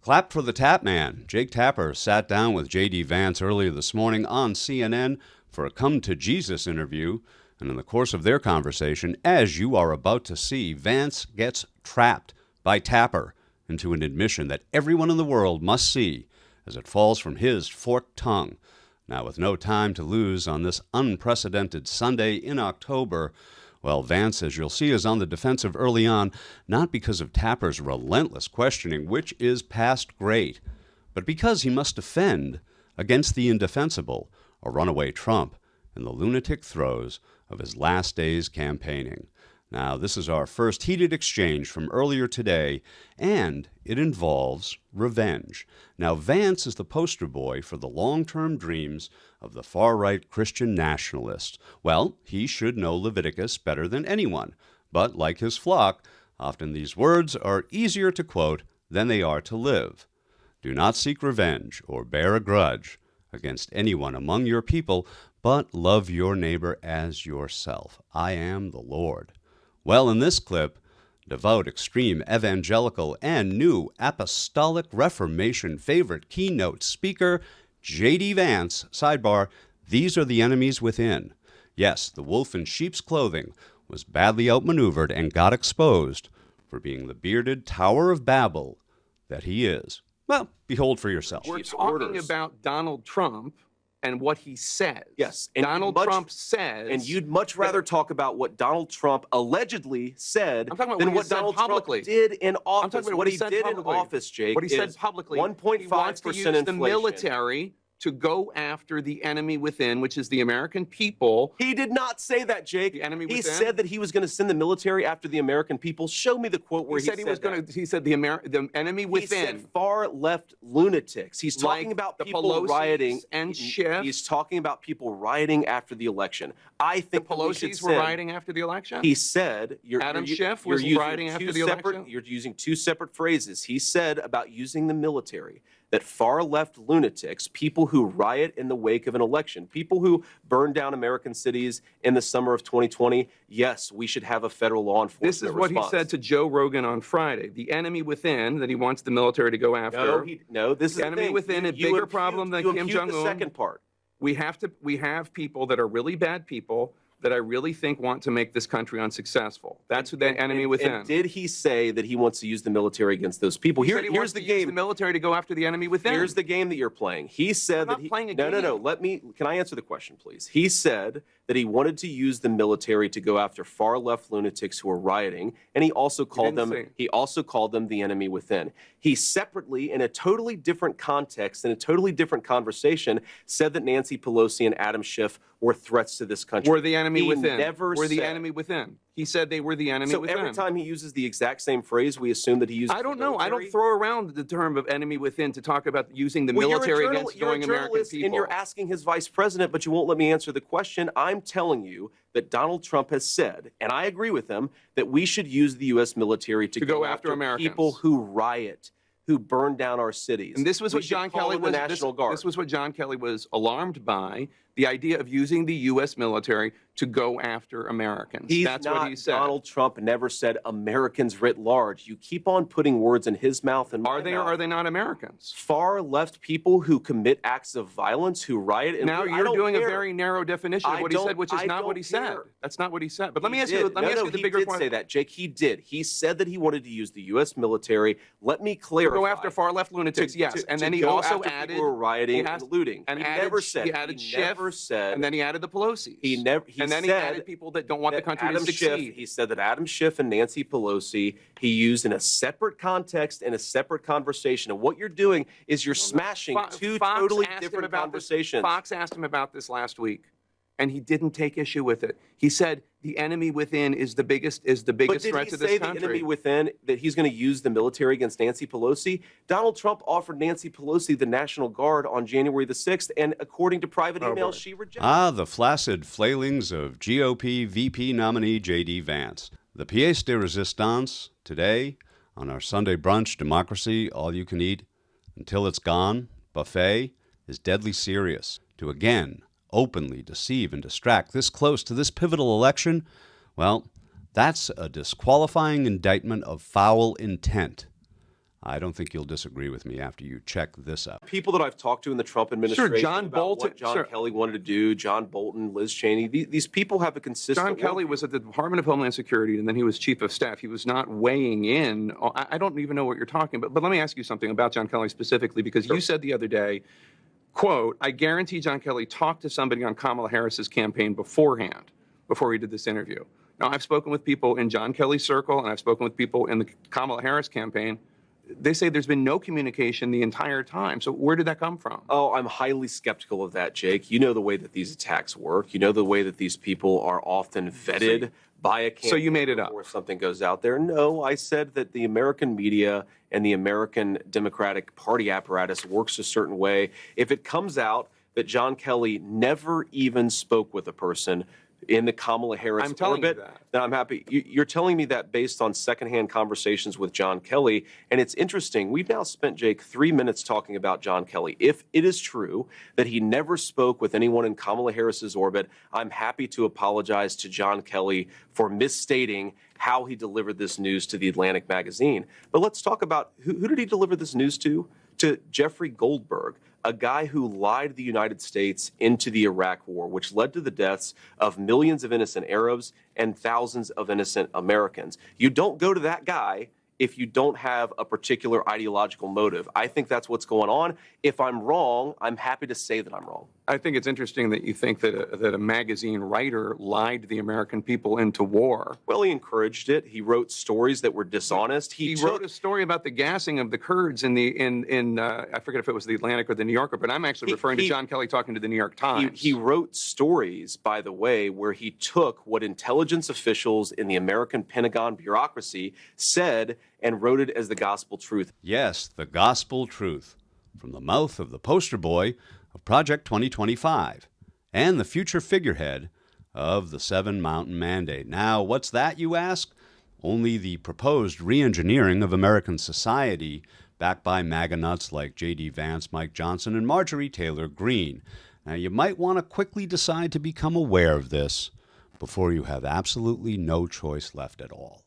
Clap for the Tap Man. Jake Tapper sat down with JD Vance earlier this morning on CNN for a Come to Jesus interview. And in the course of their conversation, as you are about to see, Vance gets trapped by Tapper into an admission that everyone in the world must see as it falls from his forked tongue. Now, with no time to lose on this unprecedented Sunday in October, well, Vance, as you'll see, is on the defensive early on, not because of Tapper's relentless questioning, which is past great, but because he must defend against the indefensible, a runaway Trump, in the lunatic throes of his last days campaigning. Now, this is our first heated exchange from earlier today, and it involves revenge. Now, Vance is the poster boy for the long-term dreams of the far-right Christian nationalists. Well, he should know Leviticus better than anyone, but like his flock, often these words are easier to quote than they are to live. Do not seek revenge or bear a grudge against anyone among your people, but love your neighbor as yourself. I am the Lord. Well, in this clip, devout, extreme, evangelical, and new apostolic Reformation favorite keynote speaker, JD Vance, sidebar, these are the enemies within. Yes, the wolf in sheep's clothing was badly outmaneuvered and got exposed for being the bearded Tower of Babel that he is. Well, behold for yourself. We're talking about Donald Trump and what he says. Yes. And Donald Trump says... And you'd much rather talk about what Donald Trump allegedly said than what Donald Trump did in office. I'm talking about what he did in office, Jake, what he said publicly. 1.5% inflation. The military to go after the enemy within, which is the American people. He did not say that, Jake. The enemy within? He said that he was going to send the military after the American people. Show me the quote where he said that. He said the enemy within. He said far-left lunatics. He's talking about people rioting. And Schiff. He's talking about people rioting after the election. I think the Pelosi's were rioting after the election? He said... Adam Schiff was rioting after the election? You're using two separate phrases. He said about using the military that far-left lunatics, people who riot in the wake of an election, people who burn down American cities in the summer of 2020, yes, we should have a federal law enforcement This is what he said to Joe Rogan on Friday. The enemy within that he wants the military to go after. No, this is the enemy within, a bigger problem than Kim Jong-un. The second part. We have people that are really bad people that I really think want to make this country unsuccessful. That's who the enemy within. And did he say that he wants to use the military against those people? Here's the game. Use the military to go after the enemy within. Here's the game that you're playing. He said that playing a game. No. Can I answer the question, please? He said that he wanted to use the military to go after far-left lunatics who are rioting, and he also called them the enemy within. He separately, in a totally different context, in a totally different conversation, said that Nancy Pelosi and Adam Schiff were threats to this country. Were the enemy within. Were the enemy within. He said they were the enemy within. So every time he uses the exact same phrase, we assume that he uses I don't know. I don't throw around the term of enemy within to talk about using the military against going American people. And you're asking his vice president, but you won't let me answer the question. I'm telling you that Donald Trump has said, and I agree with him, that we should use the U.S. military to go after Americans. People who riot, who burn down our cities. And this was what John Kelly was. This was what John Kelly was alarmed by: the idea of using the U.S. military to go after Americans. That's what he said. Donald Trump never said Americans writ large. You keep on putting words in his mouth and are they or are they not Americans? Far left people who commit acts of violence, who riot. And now you're doing a very narrow definition of what he said, which is not what he said. That's not what he said. But let me ask you. Let me ask you the bigger point. He did say that, Jake. He did. He said that he wanted to use the U.S. military. Let me clarify. Go after far left lunatics, yes. And then he also added people who were rioting and looting. And he added Schiff. And then he added the Pelosi's. And then he added people that don't want the country to succeed. He said that Adam Schiff and Nancy Pelosi he used in a separate context and a separate conversation. And what you're doing is you're smashing two totally different conversations. Fox asked him about this last week, and he didn't take issue with it. He said the enemy within is the biggest threat to this country. But did he say the enemy within, that he's going to use the military against Nancy Pelosi? Donald Trump offered Nancy Pelosi the National Guard on January the 6th, and according to private emails, she rejected. The flaccid flailings of GOP VP nominee JD Vance. The pièce de résistance today on our Sunday brunch, Democracy, All You Can Eat Until It's Gone buffet is deadly serious. To again openly deceive and distract this close to this pivotal election, well, that's a disqualifying indictment of foul intent. I don't think you'll disagree with me after you check this out. People that I've talked to in the Trump administration, sure, John about Bolton, what John Kelly wanted to do, John Bolton, Liz Cheney, these people have a consistent... John Kelly was at the Department of Homeland Security, and then he was chief of staff. He was not weighing in. I don't even know what you're talking about. But let me ask you something about John Kelly specifically, because you said the other day, quote, I guarantee John Kelly talked to somebody on Kamala Harris's campaign beforehand, before he did this interview. Now, I've spoken with people in John Kelly's circle, and I've spoken with people in the Kamala Harris campaign. They say there's been no communication the entire time. So where did that come from? Oh, I'm highly skeptical of that, Jake. You know the way that these attacks work. You know the way that these people are often vetted by a campaign. So you made it up before something goes out there. No, I said that the American media and the American Democratic Party apparatus works a certain way. If it comes out that John Kelly never even spoke with a person in the Kamala Harris orbit, then I'm happy. You're telling me that based on secondhand conversations with John Kelly. And it's interesting. We've now spent, Jake, 3 minutes talking about John Kelly. If it is true that he never spoke with anyone in Kamala Harris's orbit, I'm happy to apologize to John Kelly for misstating how he delivered this news to the Atlantic magazine. But let's talk about who did he deliver this news to? To Jeffrey Goldberg, a guy who lied the United States into the Iraq War, which led to the deaths of millions of innocent Arabs and thousands of innocent Americans. You don't go to that guy if you don't have a particular ideological motive. I think that's what's going on. If I'm wrong, I'm happy to say that I'm wrong. I think it's interesting that you think that a magazine writer lied the American people into war. Well, he encouraged it. He wrote stories that were dishonest. He wrote a story about the gassing of the Kurds in I forget if it was the Atlantic or the New Yorker, but I'm actually referring to John Kelly talking to the New York Times. He wrote stories, by the way, where he took what intelligence officials in the American Pentagon bureaucracy said and wrote it as the gospel truth. Yes, the gospel truth, from the mouth of the poster boy of Project 2025 and the future figurehead of the Seven Mountain Mandate. Now, what's that, you ask? Only the proposed re-engineering of American society, backed by MAGA nuts like JD Vance, Mike Johnson, and Marjorie Taylor Greene. Now, you might want to quickly decide to become aware of this before you have absolutely no choice left at all.